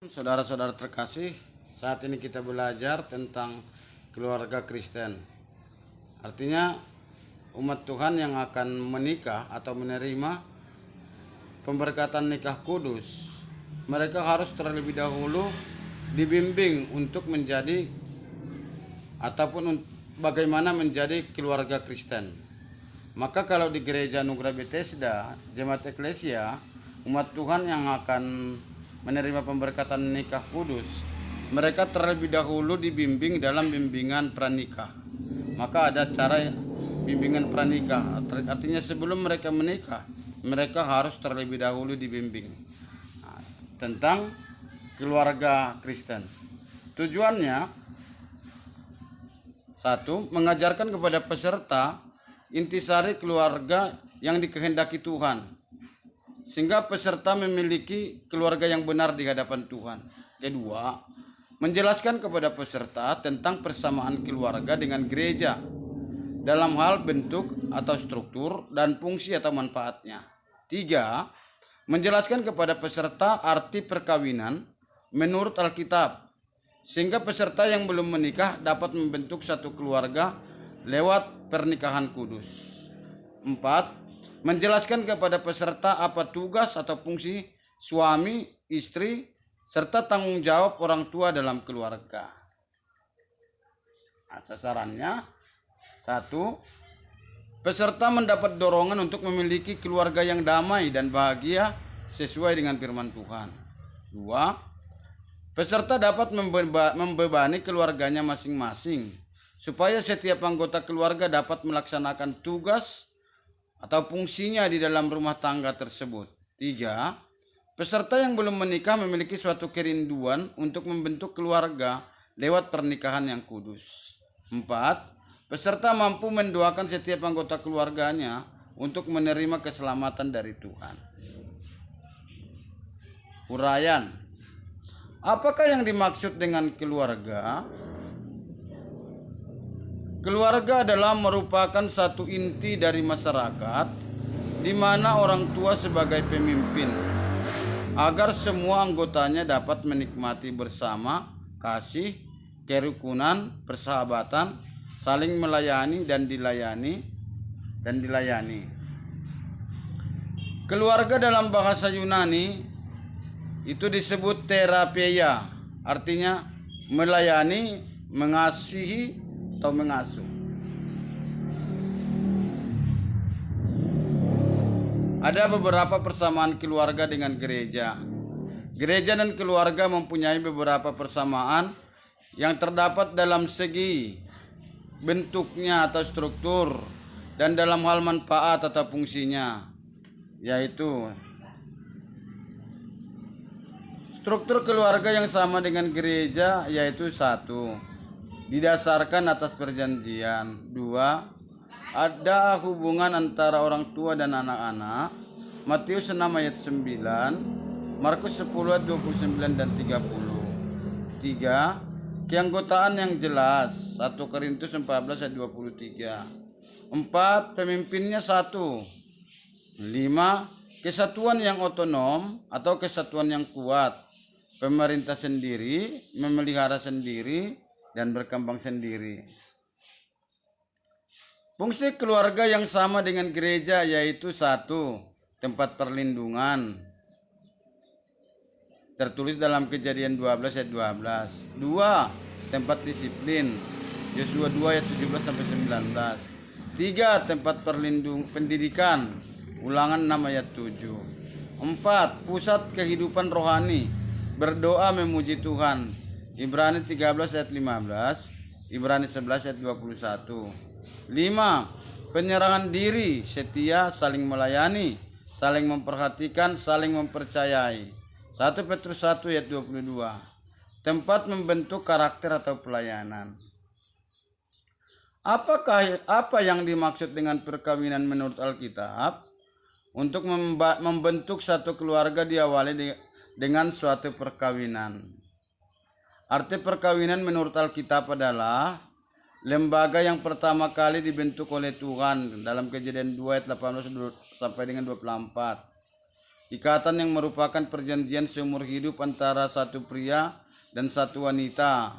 Saudara-saudara terkasih, saat ini kita belajar tentang keluarga Kristen. Artinya umat Tuhan yang akan menikah atau menerima pemberkatan nikah kudus, mereka harus terlebih dahulu dibimbing untuk menjadi ataupun bagaimana menjadi keluarga Kristen. Maka kalau di gereja Nugra Bethesda, jemaat eklesia, umat Tuhan yang akan menerima pemberkatan nikah kudus, mereka terlebih dahulu dibimbing dalam bimbingan pranikah. Maka ada cara bimbingan pranikah, artinya sebelum mereka menikah, mereka harus terlebih dahulu dibimbing tentang keluarga Kristen. Tujuannya, satu, mengajarkan kepada peserta intisari keluarga yang dikehendaki Tuhan, sehingga peserta memiliki keluarga yang benar di hadapan Tuhan. Kedua, menjelaskan kepada peserta tentang persamaan keluarga dengan gereja dalam hal bentuk atau struktur dan fungsi atau manfaatnya. Tiga, menjelaskan kepada peserta arti perkawinan menurut Alkitab, sehingga peserta yang belum menikah dapat membentuk satu keluarga lewat pernikahan kudus. Empat, menjelaskan kepada peserta apa tugas atau fungsi suami, istri, serta tanggung jawab orang tua dalam keluarga. Nah, sasarannya, satu, peserta mendapat dorongan untuk memiliki keluarga yang damai dan bahagia sesuai dengan firman Tuhan. Dua, peserta dapat membebani keluarganya masing-masing supaya setiap anggota keluarga dapat melaksanakan tugas atau fungsinya di dalam rumah tangga tersebut. Tiga, peserta yang belum menikah memiliki suatu kerinduan untuk membentuk keluarga lewat pernikahan yang kudus. Empat, peserta mampu mendoakan setiap anggota keluarganya untuk menerima keselamatan dari Tuhan. Uraian. Apakah yang dimaksud dengan keluarga? Keluarga adalah merupakan satu inti dari masyarakat di mana orang tua sebagai pemimpin agar semua anggotanya dapat menikmati bersama kasih, kerukunan, persahabatan, saling melayani dan dilayani. Keluarga dalam bahasa Yunani itu disebut terapeia, artinya melayani, mengasihi atau mengasuh. Ada beberapa persamaan keluarga dengan gereja. Gereja dan keluarga mempunyai beberapa persamaan yang terdapat dalam segi bentuknya atau struktur dan dalam hal manfaat atau fungsinya, yaitu struktur keluarga yang sama dengan gereja, yaitu satu, didasarkan atas perjanjian. Dua, ada hubungan antara orang tua dan anak-anak. Matius 6 ayat 9, Markus 10 ayat 29 dan 30. Tiga, keanggotaan yang jelas. 1 Korintus 14 ayat 23. Empat, pemimpinnya satu. Lima, kesatuan yang otonom atau kesatuan yang kuat. Pemerintah sendiri, memelihara sendiri, dan berkembang sendiri. Fungsi keluarga yang sama dengan gereja yaitu satu, tempat perlindungan. Tertulis dalam Kejadian 12 ayat 12. Dua, tempat disiplin. Yosua 2 ayat 17 sampai 19. Tiga, tempat pendidikan. Ulangan 6 ayat 7. Empat, pusat kehidupan rohani. Berdoa memuji Tuhan. Ibrani 13 ayat 15, Ibrani 11 ayat 21. 5. Penyerahan diri, setia, saling melayani, saling memperhatikan, saling mempercayai. 1 Petrus 1 ayat 22. Tempat membentuk karakter atau pelayanan. Apa yang dimaksud dengan perkawinan menurut Alkitab? Untuk membentuk satu keluarga diawali dengan suatu perkawinan. Arti perkawinan menurut Alkitab adalah lembaga yang pertama kali dibentuk oleh Tuhan dalam Kejadian 2 ayat 18 sampai dengan 24. ikatan yang merupakan perjanjian seumur hidup antara satu pria dan satu wanita.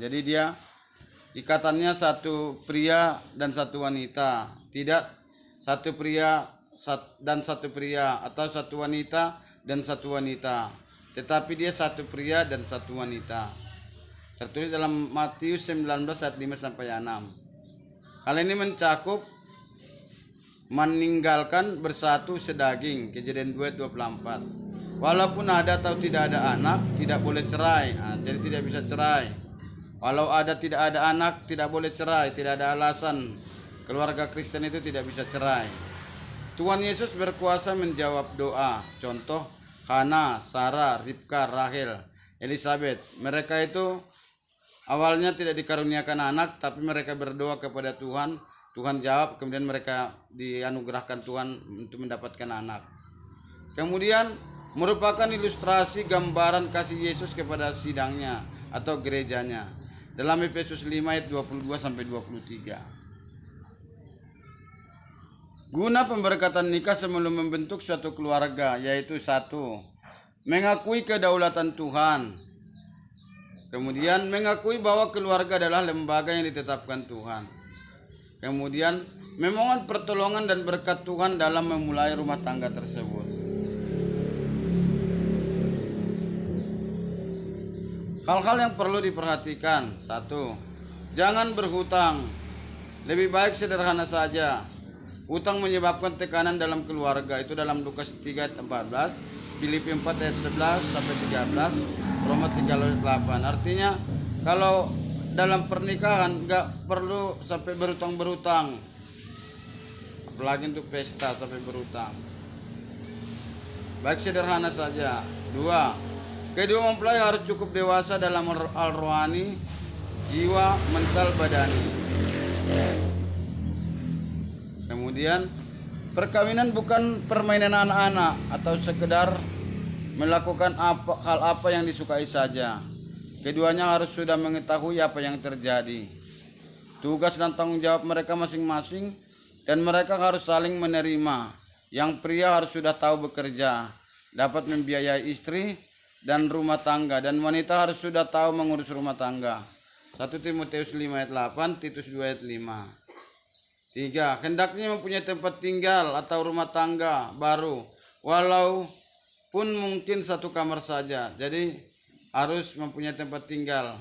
Jadi dia ikatannya satu pria dan satu wanita, tidak satu pria dan satu pria atau satu wanita dan satu wanita, tetapi dia satu pria dan satu wanita. Tertulis dalam Matius 19 ayat 5 sampai 6. Hal ini mencakup meninggalkan bersatu sedaging, Kejadian 2 ayat 24. Walaupun ada atau tidak ada anak, tidak boleh cerai. Jadi tidak bisa cerai. Walau ada tidak ada anak, tidak boleh cerai, tidak ada alasan. Keluarga Kristen itu tidak bisa cerai. Tuhan Yesus berkuasa menjawab doa. Contoh Hana, Sarah, Ribka, Rahel, Elizabeth. Mereka itu awalnya tidak dikaruniakan anak, tapi mereka berdoa kepada Tuhan. Tuhan jawab, kemudian mereka dianugerahkan Tuhan untuk mendapatkan anak. Kemudian merupakan ilustrasi gambaran kasih Yesus kepada sidangnya atau gerejanya. Dalam Efesus 5 ayat 22 sampai 23. Guna pemberkatan nikah sebelum membentuk suatu keluarga, yaitu 1. Mengakui kedaulatan Tuhan. Kemudian mengakui bahwa keluarga adalah lembaga yang ditetapkan Tuhan. Kemudian memohon pertolongan dan berkat Tuhan dalam memulai rumah tangga tersebut. Hal-hal yang perlu diperhatikan. 1. Jangan berhutang. Lebih baik sederhana saja. Hutang menyebabkan tekanan dalam keluarga. Itu dalam Lukas 3 ayat 14, Filipi 4 ayat 11 sampai 13, Roma 3 ayat 8. Artinya kalau dalam pernikahan nggak perlu sampai berhutang-berhutang, apalagi untuk pesta sampai berhutang. Baik sederhana saja. 2. Kedua mempelai harus cukup dewasa dalam hal rohani, jiwa, mental, badani. Kemudian perkawinan bukan permainan anak-anak atau sekedar melakukan hal apa yang disukai saja. Keduanya harus sudah mengetahui apa yang terjadi, tugas dan tanggung jawab mereka masing-masing, dan mereka harus saling menerima. Yang pria harus sudah tahu bekerja, dapat membiayai istri dan rumah tangga, dan wanita harus sudah tahu mengurus rumah tangga. 1 Timotius 5 ayat 8, Titus 2 ayat 5. 3. Hendaknya mempunyai tempat tinggal atau rumah tangga baru, walaupun mungkin satu kamar saja. Jadi harus mempunyai tempat tinggal,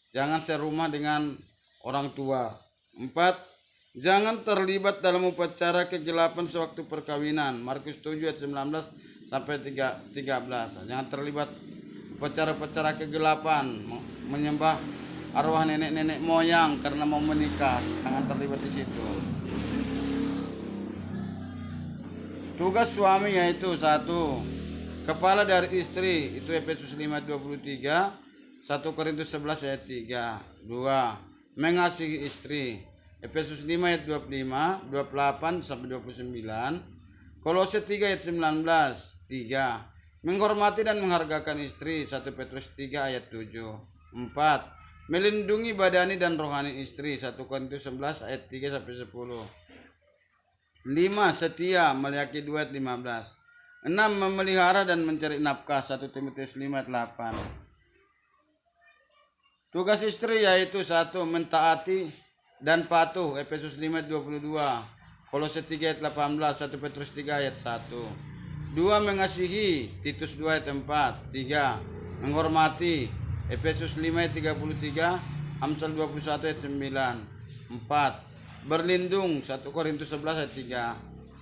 jangan serumah dengan orang tua. 4. Jangan terlibat dalam upacara kegelapan sewaktu perkawinan, Markus 7 ayat 19 sampai 13. Jangan terlibat upacara-upacara kegelapan, menyembah arwah nenek-nenek moyang karena mau menikah. Jangan terlibat di situ. Tugas suami yaitu 1. Kepala dari istri, itu Efesus 5:23, 1 Korintus 11 ayat 3. 2. Mengasihi istri, Efesus 5 ayat 25, 28 sampai 29. Kolose 3 ayat 19. 3. Menghormati dan menghargakan istri, 1 Petrus 3 ayat 7. 4. Melindungi badani dan rohani istri, 1 Korintus 11 ayat 3 sampai 10. 5. Setia, Maliaki 2 ayat 15. 6. Memelihara dan mencari nafkah, 1 Timotius 5 ayat 8. Tugas istri yaitu 1. Mentaati dan patuh, Efesus 5 ayat 22, Kolose 3 ayat 18, 1 Petrus 3 ayat 1. 2. Mengasihi, Titus 2 ayat 4. 3. Menghormati, Efesus 5 ayat 33, Amsal 21 ayat 9. 4. Berlindung, 1 Korintus 11 ayat 3.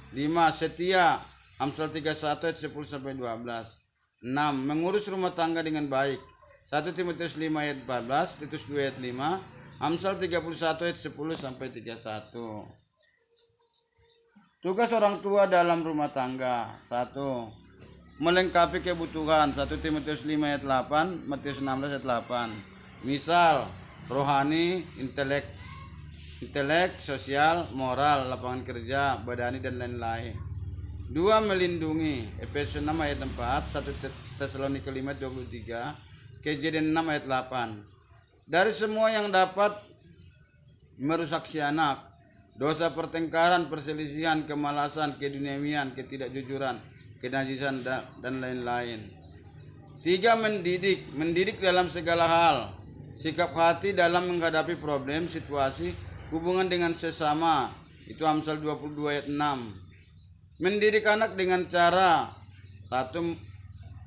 5. Setia, Amsal 31 ayat 10 sampai 12. 6. Mengurus rumah tangga dengan baik, 1 Timotius 5 ayat 14, Titus 2 ayat 5, Amsal 31 ayat 10 sampai 31. Tugas orang tua dalam rumah tangga. 1. Melengkapi kebutuhan, 1 Timotius 5 ayat 8, Matius 16 ayat 8. Misal rohani, intelek, sosial, moral, lapangan kerja, badani dan lain-lain. 2. Melindungi, Efesus 6 ayat 4, 1 Tesalonika 5 ayat 23, Kejadian 6 ayat 8. Dari semua yang dapat merusak si anak, dosa pertengkaran, perselisihan, kemalasan, keduniawian, ketidakjujuran, kenajisan dan lain-lain. 3. Mendidik dalam segala hal. Sikap hati dalam menghadapi problem, situasi, hubungan dengan sesama. Itu Amsal 22 ayat 6. Mendidik anak dengan cara 1.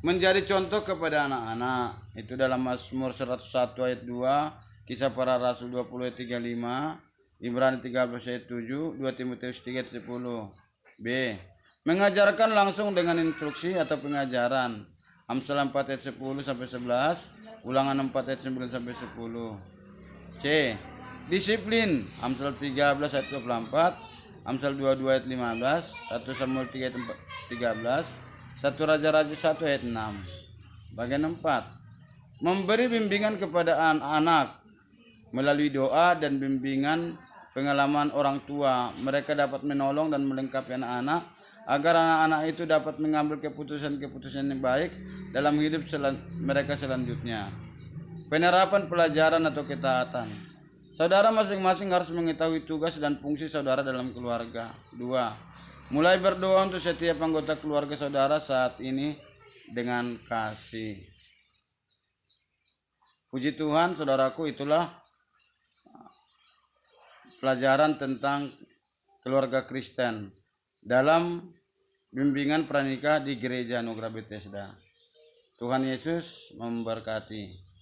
Menjadi contoh kepada anak-anak. Itu dalam Mazmur 101 ayat 2, Kisah Para Rasul 20 ayat 35, Ibrani 13 ayat 7, 2 Timotius 3 ayat 10. B. Mengajarkan langsung dengan instruksi atau pengajaran. Amsal 4 ayat 10 sampai 11, Ulangan 4 ayat 9 sampai 10. C. Disiplin. Amsal 13 ayat 24, Amsal 22 ayat 15, 1 Samuel 3 ayat 13, 1 Raja-Raja 1 ayat 6. Bagian 4. Memberi bimbingan kepada anak-anak melalui doa dan bimbingan pengalaman orang tua. Mereka dapat menolong dan melengkapi anak-anak agar anak-anak itu dapat mengambil keputusan-keputusan yang baik dalam hidup mereka selanjutnya. Penerapan pelajaran atau ketaatan. Saudara masing-masing harus mengetahui tugas dan fungsi saudara dalam keluarga. 2. Mulai berdoa untuk setiap anggota keluarga saudara saat ini dengan kasih. Puji Tuhan, saudaraku, itulah pelajaran tentang keluarga Kristen dalam bimbingan pranikah di Gereja Anugerah Bethesda. Tuhan Yesus memberkati.